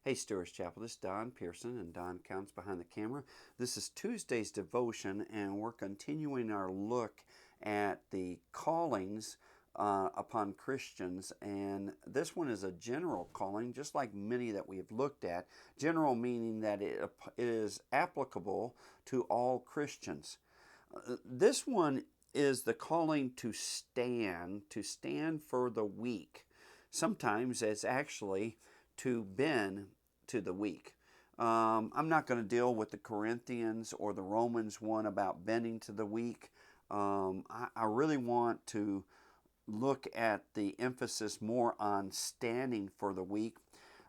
Hey, Stewart's Chapel. This is Don Pierson, and Don counts behind the camera. This is Tuesday's devotion, and we're continuing our look at the callings upon Christians. And this one is a general calling, just like many that we've looked at. General meaning that it is applicable to all Christians. This one is the calling to stand for the weak. Sometimes it's actually to bend to the weak. I'm not going to deal with the Corinthians or the Romans one about bending to the weak. I really want to look at the emphasis more on standing for the weak.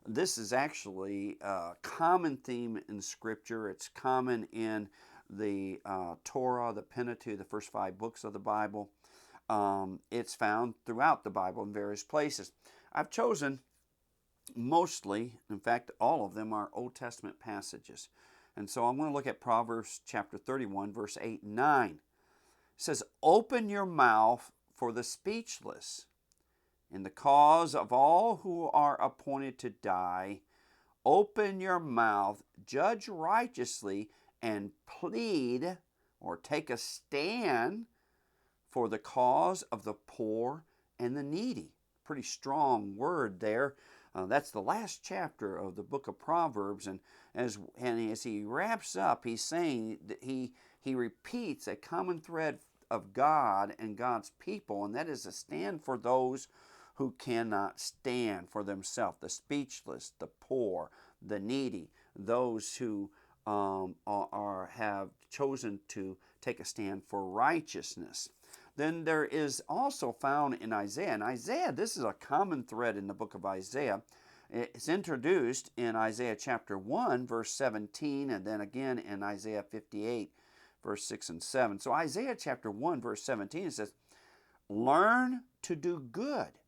This is actually a common theme in Scripture. It's common in the Torah, the Pentateuch, the first 5 books of the Bible. It's found throughout the Bible in various places. I've chosen mostly, in fact, all of them are Old Testament passages. And so I'm going to look at Proverbs chapter 31, verse 8 and 9. It says, "Open your mouth for the speechless, in the cause of all who are appointed to die. Open your mouth, judge righteously, and plead or take a stand for the cause of the poor and the needy." Pretty strong word there. That's the last chapter of the book of Proverbs, and as he wraps up, he's saying that he repeats a common thread of God and God's people, and that is to stand for those who cannot stand for themselves, the speechless, the poor, the needy, those who have chosen to take a stand for righteousness. Then there is also found in Isaiah. And Isaiah, this is a common thread in the book of Isaiah. It's introduced in Isaiah chapter 1, verse 17, and then again in Isaiah 58, verse 6 and 7. So Isaiah chapter 1, verse 17, it says, "Learn to do good,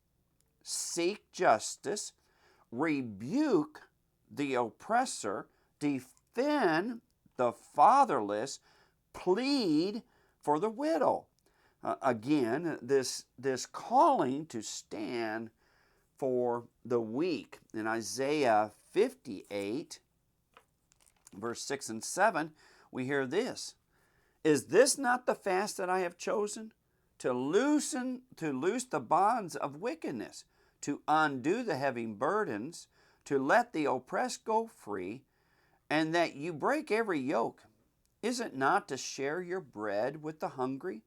seek justice, rebuke the oppressor, defend the fatherless, plead for the widow." Again, this calling to stand for the weak. In Isaiah 58, verse 6 and 7, we hear this: "Is this not the fast that I have chosen? To loose the bonds of wickedness, to undo the heavy burdens, to let the oppressed go free, and that you break every yoke? Is it not to share your bread with the hungry,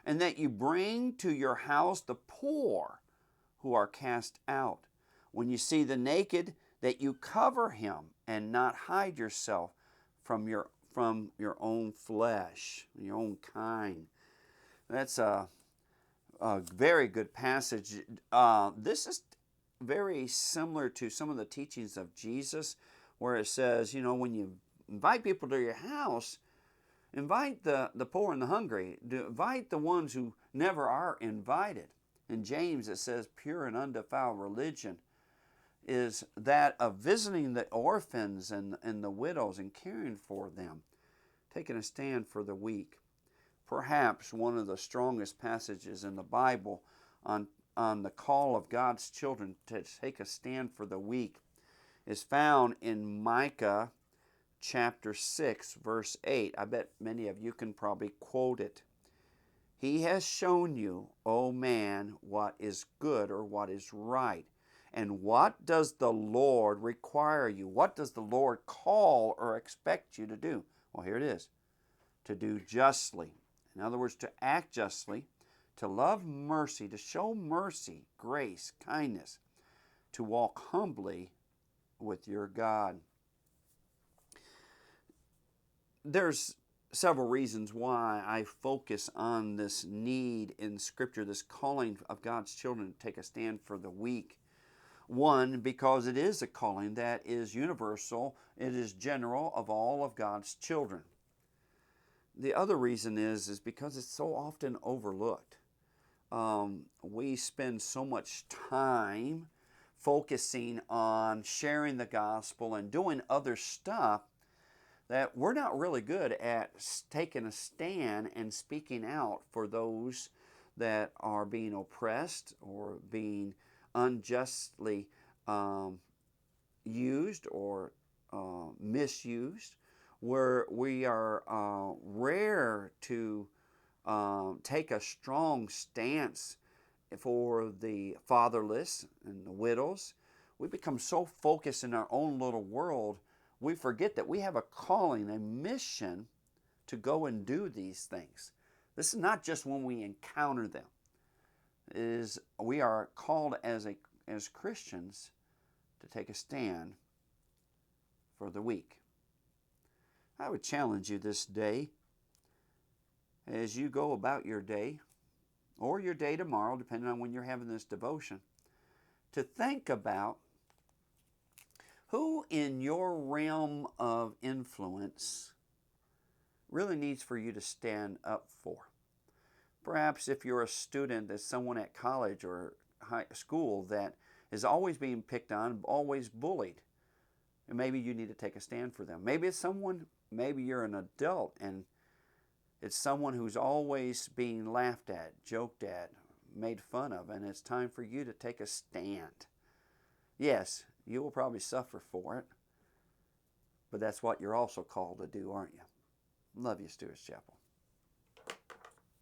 and that you bring to your house the poor who are cast out? When you see the naked, that you cover him, and not hide yourself from your own flesh, your own kind." That's a very good passage. This is very similar to some of the teachings of Jesus, where it says, when you invite people to your house, invite the poor and the hungry. Invite the ones who never are invited. In James it says, "Pure and undefiled religion is that of visiting the orphans and the widows and caring for them, taking a stand for the weak." Perhaps one of the strongest passages in the Bible on the call of God's children to take a stand for the weak is found in Micah chapter 6, verse 8. I bet many of you can probably quote it. "He has shown you, O man, what is good or what is right. And what does the Lord require you?" What does the Lord call or expect you to do? Well, here it is: to do justly. In other words, to act justly, to love mercy, to show mercy, grace, kindness, to walk humbly with your God. There's several reasons why I focus on this need in Scripture, this calling of God's children to take a stand for the weak. One, because it is a calling that is universal, it is general of all of God's children. The other reason is because it's so often overlooked. We spend so much time focusing on sharing the gospel and doing other stuff that we're not really good at taking a stand and speaking out for those that are being oppressed or being unjustly used or misused, where we are rare to take a strong stance for the fatherless and the widows. We become so focused in our own little world, we forget that we have a calling, a mission to go and do these things. This is not just when we encounter them. We are called as Christians to take a stand for the weak. I would challenge you this day, as you go about your day, or your day tomorrow, depending on when you're having this devotion, to think about who in your realm of influence really needs for you to stand up for. Perhaps if you're a student, there's someone at college or high school that is always being picked on, always bullied, and maybe you need to take a stand for them. Maybe it's someone, maybe you're an adult and it's someone who's always being laughed at, joked at, made fun of, and it's time for you to take a stand. Yes, you will probably suffer for it, but that's what you're also called to do, aren't you? Love you, Stewart's Chapel.